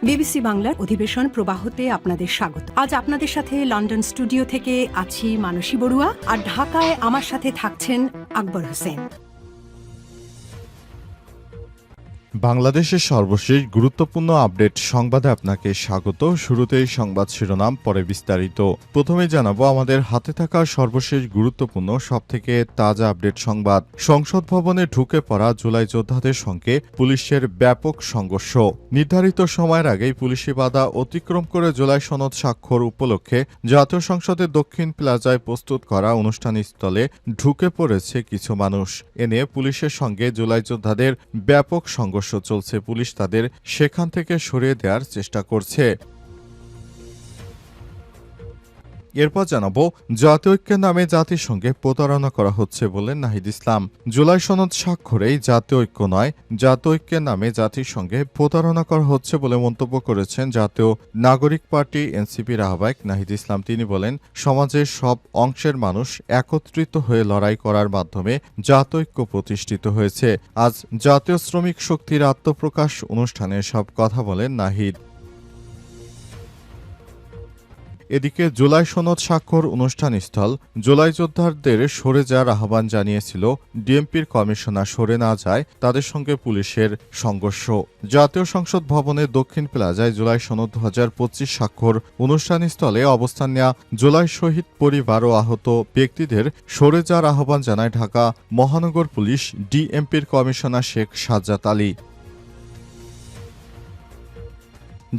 BBC বাংলার অধিবেশন প্রবাহতে আপনাদের স্বাগত। আজ আপনাদের সাথে লন্ডন স্টুডিও থেকে আছি মানসী বড়ুয়া, আর ঢাকায় আমার সাথে থাকছেন আকবর হোসেন। বাংলাদেশের সর্বশেষ গুরুত্বপূর্ণ আপডেট সংবাদে আপনাকে স্বাগত। শুরুতেই সংবাদ শিরোনাম, পরে বিস্তারিত। প্রথমে জানাবো আমাদের হাতে থাকা সর্বশেষ গুরুত্বপূর্ণ সবথেকে তাজা আপডেট সংবাদ। সংসদ ভবনে ঢুকে পড়া জুলাই যোদ্ধাদের সঙ্গে পুলিশের ব্যাপক সংঘর্ষ। নির্ধারিত সময়ের আগেই পুলিশি বাধা অতিক্রম করে জুলাই সনদ স্বাক্ষর উপলক্ষে জাতীয় সংসদের দক্ষিণ প্লাজায় প্রস্তুত করা অনুষ্ঠানস্থলে ঢুকে পড়েছে কিছু মানুষ। এ নিয়ে পুলিশের সঙ্গে জুলাই যোদ্ধাদের ব্যাপক সংঘর্ষ চলছে। পুলিশ তাদের সেখান থেকে সরিয়ে দেওয়ার চেষ্টা করছে। এরপর জানাবো জাতীয় ঐক্যের নামে জাতিসংঘে প্রতারণা করা হচ্ছে বললেন নাহিদ ইসলাম। জুলাই সনদ স্বাক্ষরেই জাতীয় ঐক্য নয়, জাতীয় ঐক্যের নামে জাতিসংঘে প্রতারণা করা হচ্ছে বলে মন্তব্য করেছেন জাতীয় নাগরিক পার্টি এনসিপির আহ্বায়ক নাহিদ ইসলাম। তিনি বলেন, সমাজের সব অংশের মানুষ একত্রিত হয়ে লড়াই করার মাধ্যমে জাতীয় ঐক্য প্রতিষ্ঠিত হয়েছে। আজ জাতীয় শ্রমিক শক্তির আত্মপ্রকাশ অনুষ্ঠানে সব কথা বলেন নাহিদ। এদিকে জুলাই সনদ স্বাক্ষর অনুষ্ঠানস্থল জুলাই যোদ্ধাদের সরে যাওয়ার আহ্বান জানিয়েছিল ডিএমপির কমিশনার। সরে না যায় তাদের সঙ্গে পুলিশের সংঘর্ষ। জাতীয় সংসদ ভবনের দক্ষিণ প্লাজায় জুলাই সনদ 2025 স্বাক্ষর অনুষ্ঠানস্থলে অবস্থান নেওয়া জুলাই শহীদ পরিবার ও আহত ব্যক্তিদের সরে যাওয়ার আহ্বান জানায় ঢাকা মহানগর পুলিশ ডিএমপির কমিশনার শেখ সাজ্জাদ আলী।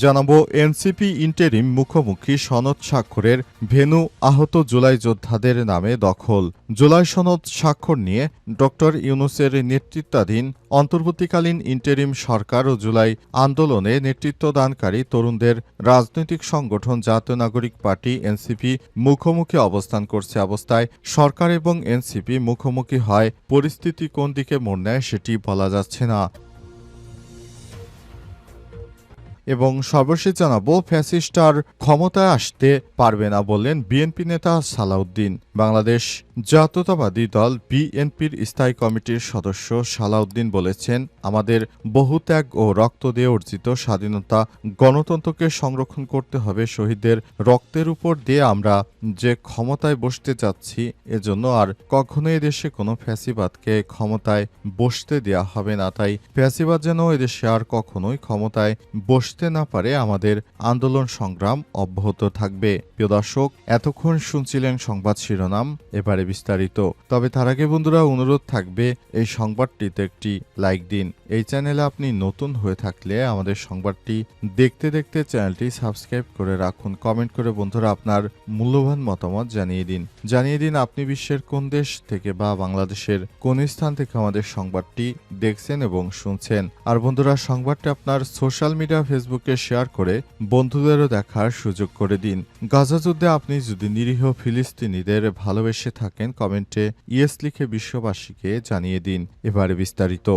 জানাবো এনসিপি ইন্টেরিম মুখোমুখি সনদ স্বাক্ষরের ভেন্যু আহত জুলাই যোদ্ধাদের নামে দখল। জুলাই সনদ স্বাক্ষর নিয়ে ড ইউনূসের নেতৃত্বাধীন অন্তর্বর্তীকালীন ইন্টেরিম সরকার ও জুলাই আন্দোলনে নেতৃত্বদানকারী তরুণদের রাজনৈতিক সংগঠন জাতীয় নাগরিক পার্টি এনসিপি মুখোমুখি অবস্থান করছে। অবস্থায় সরকার এবং এনসিপি মুখোমুখি হয় পরিস্থিতি কোন দিকে মোড় নেয় সেটি বলা যাচ্ছে না। এবং সর্বশেষ জানাবো ফ্যাসিস্ট আর ক্ষমতায় আসতে পারবে না বললেন বিএনপি নেতা সালাউদ্দিন। বাংলাদেশ জাতীয়তাবাদী দল বিএনপির স্থায়ী কমিটির সদস্য সালাউদ্দিন বলেছেন, আমাদের বহু ত্যাগ ও রক্ত দিয়ে অর্জিত স্বাধীনতা গণতন্ত্রকে সংরক্ষণ করতে হবে। শহীদদের রক্তের উপর দিয়ে আমরা যে ক্ষমতায় বসতে যাচ্ছি, এজন্য আর কখনো এদেশে কোনো ফ্যাসিবাদকে ক্ষমতায় বসতে দেয়া হবে না। তাই ফ্যাসিবাদ যেন এদেশে আর কখনোই ক্ষমতায় বসতে না পারে। আমাদের আন্দোলন সংগ্রাম অব্যাহত থাকবে। প্রিয় দর্শক, এতক্ষণ শুনছিলেন সংবাদ শিরোনাম, এবারে বিস্তারিত। তবে তার আগে বন্ধুরা অনুরোধ থাকবে এই সংবাদটিতে একটি লাইক দিন। এই চ্যানেলে আপনি নতুন হয়ে থাকলে আমাদের সংবাদটি দেখতে দেখতে চ্যানেলটি সাবস্ক্রাইব করে রাখুন। কমেন্ট করে বন্ধুরা আপনার মূল্যবান মতামত জানিয়ে দিন আপনি বিশ্বের কোন দেশ থেকে বা বাংলাদেশের কোন স্থান থেকে আমাদের সংবাদটি দেখছেন এবং শুনছেন। আর বন্ধুরা, সংবাদটি আপনার সোশ্যাল মিডিয়া ফেসবুকে শেয়ার করে বন্ধুদেরও দেখার সুযোগ করে দিন। গাজা যুদ্ধে আপনি যদি নিরীহ ফিলিস্তিনিদের ভালোবেসে থাকেন, কমেন্টে ইয়েস লিখে বিশ্ববাসীকে জানিয়ে দিন। এবারে বিস্তারিত।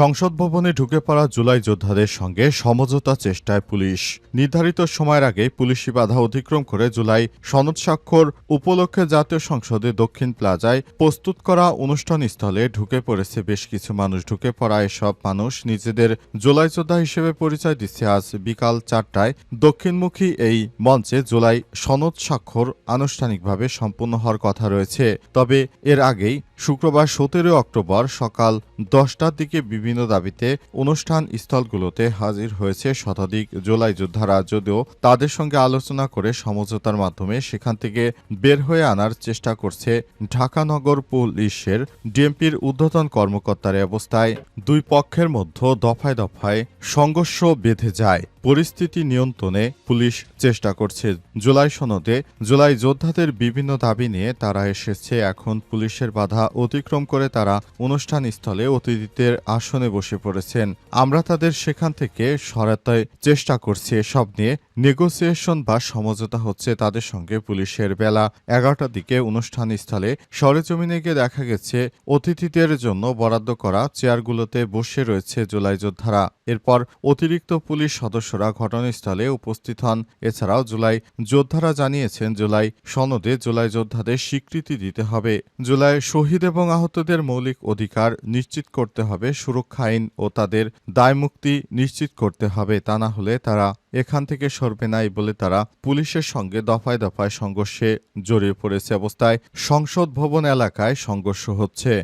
সংসদ ভবনে ঢুকে পড়া জুলাই যোদ্ধাদের সঙ্গে সমঝোতা চেষ্টায় পুলিশ। নির্ধারিত সময়ের আগে পুলিশি বাধা অতিক্রম করে জুলাই সনদ স্বাক্ষর উপলক্ষে জাতীয় সংসদে দক্ষিণ প্লাজায় প্রস্তুত করা অনুষ্ঠানস্থলে ঢুকে পড়েছে বেশ কিছু মানুষ। ঢুকে পড়া এসব মানুষ নিজেদের জুলাই যোদ্ধা হিসেবে পরিচয় দিচ্ছে। আজ বিকাল 4টায় দক্ষিণমুখী এই মঞ্চে জুলাই সনদ স্বাক্ষর আনুষ্ঠানিকভাবে সম্পূর্ণ হওয়ার কথা রয়েছে। তবে এর আগেই শুক্রবার 17 অক্টোবর সকাল 10টার দিকে বিভিন্ন দাবিতে অনুষ্ঠান স্থলগুলোতে হাজির হয়েছে শতাধিক জুলাই যোদ্ধারা। যদিও তাদের সঙ্গে আলোচনা করে সমঝোতার মাধ্যমে সেখান থেকে বের হয়ে আনার চেষ্টা করছে ঢাকা নগর পুলিশের ডিএমপির ঊর্ধ্বতন কর্মকর্তার। অবস্থায় দুই পক্ষের মধ্যে দফায় দফায় সংঘর্ষ বেঁধে যায়। পরিস্থিতি নিয়ন্ত্রণে পুলিশ চেষ্টা করছে। জুলাই সনদে জুলাই যোদ্ধাদের বিভিন্ন দাবি নিয়ে তারা এসেছে। এখন পুলিশের বাধা অতিক্রম করে তারা অনুষ্ঠানস্থলে অতিথিদের আসনে বসে পড়েছেন। আমরা তাদের সেখান থেকে সরাতে চেষ্টা করছি। এসব নিয়ে নেগোসিয়েশন বা সমঝোতা হচ্ছে তাদের সঙ্গে পুলিশের। বেলা 11টার দিকে অনুষ্ঠানস্থলে সরেজমিনে গিয়ে দেখা গেছে অতিথিদের জন্য বরাদ্দ করা চেয়ারগুলোতে বসে রয়েছে জুলাই যোদ্ধারা। এরপর অতিরিক্ত পুলিশ সদস্য সদস্যরা ঘটনাস্থলে উপস্থিত হন। এছাড়াও জুলাই যোদ্ধারা জানিয়েছেন, জুলাই সনদে জুলাই যোদ্ধাদের স্বীকৃতি দিতে হবে। জুলাই শহীদ এবং আহতদের মৌলিক অধিকার নিশ্চিত করতে হবে, সুরক্ষা আইন ও তাদের দায়মুক্তি নিশ্চিত করতে হবে। তা না হলে তারা এখান থেকে সরবে নাই বলে তারা পুলিশের সঙ্গে দফায় দফায় সংঘর্ষে জড়িয়ে পড়েছে। অবস্থায় সংসদ ভবন এলাকায় সংঘর্ষ হচ্ছে।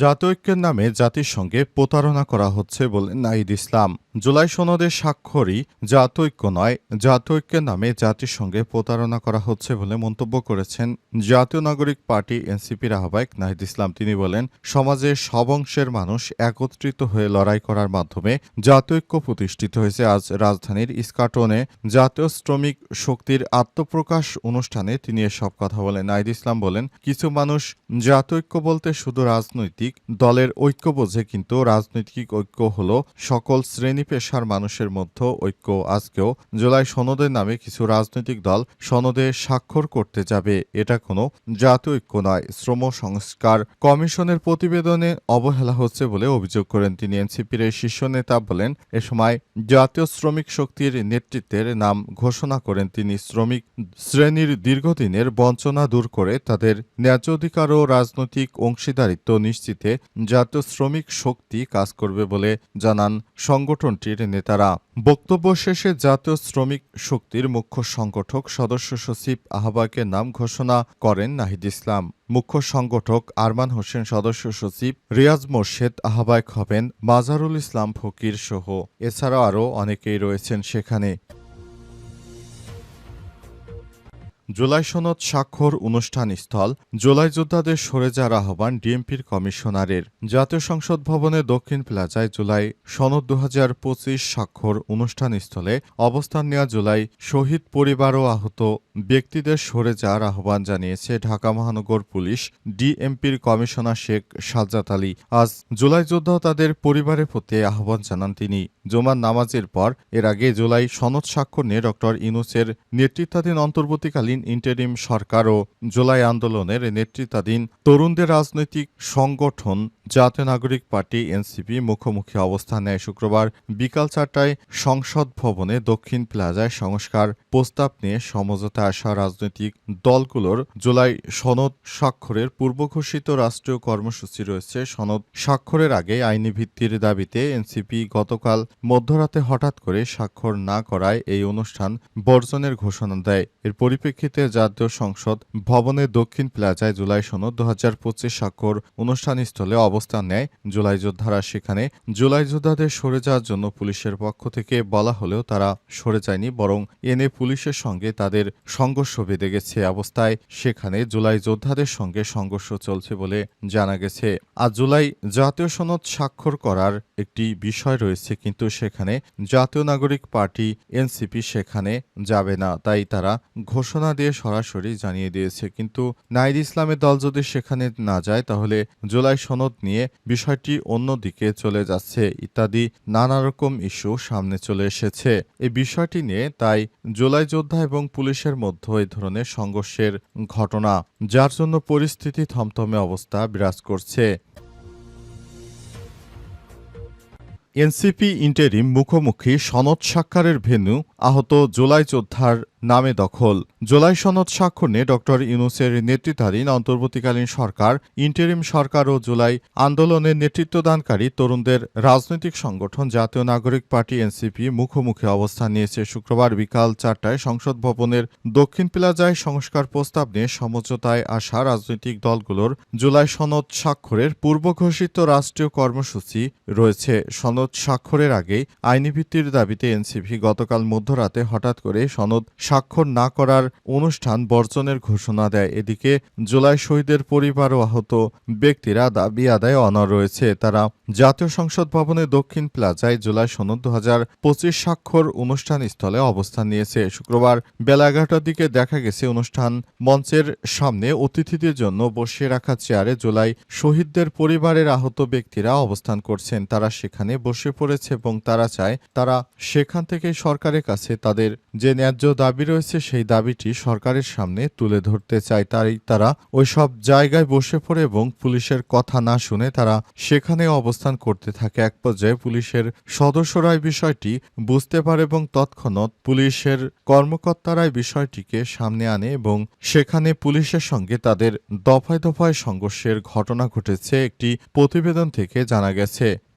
জাতীয়ৈক্যের নামে জাতির সঙ্গে প্রতারণা করা হচ্ছে বলে নাহিদ ইসলাম। জুলাই সনদের স্বাক্ষরই জাতীয়ৈক্য নয়, জাতীয়ৈক্যের নামে জাতির সঙ্গে প্রতারণা করা হচ্ছে বলে মন্তব্য করেছেন জাতীয় নাগরিক পার্টি এনসিপির আহ্বায়ক নাহিদ ইসলাম। তিনি বলেন, সমাজের সব অংশের মানুষ একত্রিত হয়ে লড়াই করার মাধ্যমে জাতীয়ৈক্য প্রতিষ্ঠিত হয়েছে। আজ রাজধানীর ইস্কাটনে জাতীয় শ্রমিক শক্তির আত্মপ্রকাশ অনুষ্ঠানে তিনি এসব কথা বলেন। নাহিদ ইসলাম বলেন, কিছু মানুষ জাতীয়ৈক্য বলতে শুধু রাজনৈতিক দলের ঐক্য বোঝে, কিন্তু রাজনৈতিক ঐক্য হলো সকল শ্রেণী পেশার মানুষের মধ্যে ঐক্য। আজকেও জুলাই সনদের নামে কিছু রাজনৈতিক দল সনদে স্বাক্ষর করতে যাবে, এটা কোনো জাতীয় ঐক্য নয়। শ্রম সংস্কার কমিশনের প্রতিবেদনে অবহেলা হচ্ছে বলে অভিযোগ করেন তিনি। এনসিপির এই শীর্ষ নেতা বলেন, এ সময় জাতীয় শ্রমিক শক্তির নেতৃত্বের নাম ঘোষণা করেন তিনি। শ্রমিক শ্রেণীর দীর্ঘদিনের বঞ্চনা দূর করে তাদের ন্যায্য অধিকার ও রাজনৈতিক অংশীদারিত্ব নিশ্চিতে জাতীয় শ্রমিক শক্তি কাজ করবে বলে জানান সংগঠনটির নেতারা। বক্তব্য শেষে জাতীয় শ্রমিক শক্তির মুখ্য সংগঠক সদস্য সচিব আহ্বায়কের নাম ঘোষণা করেন নাহিদ ইসলাম। মুখ্য সংগঠক আরমান হোসেন, সদস্য সচিব রিয়াজ মোর্শেদ, আহ্বায়ক হবেন মাজারুল ইসলাম ফকির সহ। এছাড়াও আরও অনেকেই রয়েছেন সেখানে। জুলাই সনদ স্বাক্ষর অনুষ্ঠান স্থল। জুলাই যোদ্ধাদের সরে যাওয়ার আহ্বান ডিএমপির কমিশনারের। জাতীয় সংসদ ভবনে দক্ষিণ প্লাজায় জুলাই সনদ ২০২৫ স্বাক্ষর অনুষ্ঠান স্থলে অবস্থান নেওয়া জুলাই শহীদ পরিবার ও আহত ব্যক্তিদের সরে যাওয়ার আহ্বান জানিয়েছে ঢাকা মহানগর পুলিশ ডিএমপির কমিশনার শেখ সাজ্জাদ আলী। আজ জুলাই যোদ্ধা তাদের পরিবারের প্রতি আহ্বান জানান তিনি। জুমার নামাজের পর এর আগে জুলাই সনদ স্বাক্ষর নিয়ে ড ইউনূসের নেতৃত্বাধীন অন্তর্বর্তীকালীন ইন্টারিম সরকার ও জুলাই আন্দোলনের নেতৃত্বাধীন তরুণদের রাজনৈতিক সংগঠন জাতীয় নাগরিক পার্টি এনসিপি মুখোমুখি অবস্থান নেয়। শুক্রবার বিকাল ৪টায় সংসদ ভবনে দক্ষিণ প্লাজায় সংস্কার প্রস্তাব নিয়ে সমঝোতায় আসা রাজনৈতিক দলগুলোর জুলাই সনদ স্বাক্ষরের পূর্বঘোষিত রাষ্ট্রীয় কর্মসূচি রয়েছে। সনদ স্বাক্ষরের আগে আইনি ভিত্তির দাবিতে এনসিপি গতকাল মধ্যরাতে হঠাৎ করে স্বাক্ষর না করায় এই অনুষ্ঠান বর্জনের ঘোষণা দেয়। এর পরিপ্রেক্ষিতে জাতীয় সংসদ ভবনের দক্ষিণ প্লাজায় জুলাই সনদ ২০২৫ স্বাক্ষর অনুষ্ঠানস্থলে অবস্থান নেয় জুলাই যোদ্ধারা। সেখানে জুলাই যোদ্ধাদের সরে যাওয়ার জন্য পুলিশের পক্ষ থেকে বলা হলেও তারা সরে যায়নি, বরং এনে পুলিশের সঙ্গে তাদের সংঘর্ষ বেঁধে গেছে। অবস্থায় সেখানে জুলাই যোদ্ধাদের সঙ্গে সংঘর্ষ চলছে বলে জানা গেছে। আজ জুলাই জাতীয় সনদ স্বাক্ষর করার একটি বিষয় রয়েছে, কিন্তু সেখানে জাতীয় নাগরিক পার্টি এনসিপি সেখানে যাবে না, তাই তারা ঘোষণা দিয়ে সরাসরি জানিয়ে দিয়েছে। কিন্তু নাহিদ ইসলামের দল যদি সেখানে না যায়, তাহলে জুলাই সনদ নিয়ে বিষয়টি অন্যদিকে চলে যাচ্ছে ইত্যাদি নানা রকম ইস্যু সামনে চলে এসেছে। এই বিষয়টি নিয়ে তাই জুলাই যোদ্ধা এবং পুলিশের মধ্যে এই ধরনের সংঘর্ষের ঘটনা, যার জন্য পরিস্থিতি থমথমে অবস্থা বিরাজ করছে। এনসিপি ইন্টারিম মুখোমুখি সনদ স্বাক্ষরের ভেন্যু আহত জুলাই যোদ্ধার নামে দখল। জুলাই সনদ স্বাক্ষর নিয়ে ড ইউনূসের নেতৃত্বাধীন অন্তর্বর্তীকালীন সরকার, ইন্টারিম সরকার ও জুলাই আন্দোলনের নেতৃত্বদানকারী তরুণদের রাজনৈতিক সংগঠন জাতীয় নাগরিক পার্টি এনসিপি মুখোমুখি অবস্থান নিয়েছে। শুক্রবার বিকাল ৪টায় সংসদ ভবনের দক্ষিণ প্লাজায় সংস্কার প্রস্তাব নিয়ে সমঝোতায় আসা রাজনৈতিক দলগুলোর জুলাই সনদ স্বাক্ষরের পূর্বঘোষিত রাষ্ট্রীয় কর্মসূচি রয়েছে। সনদ স্বাক্ষরের আগেই আইনি ভিত্তির দাবিতে এনসিপি গতকাল মধ্যরাতে হঠাৎ করে সনদ স্বাক্ষর না করার অনুষ্ঠান বর্জনের ঘোষণা দেয়। এদিকে জুলাই শহীদের পরিবার ও আহত ব্যক্তিরা দাবি আদায়ে অনড় রয়েছে। তারা জাতীয় সংসদ ভবনের দক্ষিণ প্লাজায় জুলাই সনদ ২০২৫ স্বাক্ষর অনুষ্ঠান স্থলে অবস্থান নিয়েছে। শুক্রবার বেলা ১১টার দিকে দেখা গেছে অনুষ্ঠান মঞ্চের সামনে অতিথিদের জন্য বসিয়ে রাখা চেয়ারে জুলাই শহীদদের পরিবারের আহত ব্যক্তিরা অবস্থান করছেন। তারা সেখানে বসে পড়েছে এবং তারা চায় তারা সেখান থেকে সরকারের কাছে তাদের যে ন্যায্য দাবি দাবি রয়েছে সেই দাবিটি সরকারের সামনে তুলে ধরতে চায়। তারা ওই সব জায়গায় বসে পড়ে এবং পুলিশের কথা না শুনে তারা সেখানে অবস্থান করতে থাকে। এক পর্যায়ে পুলিশের সদস্যরা এই বিষয়টি বুঝতে পারে এবং তৎক্ষণাৎ পুলিশের কর্মকর্তারা বিষয়টিকে সামনে আনে এবং সেখানে পুলিশের সঙ্গে তাদের দফায় দফায় সংঘর্ষের ঘটনা ঘটেছে। একটি প্রতিবেদন থেকে জানা গেছে,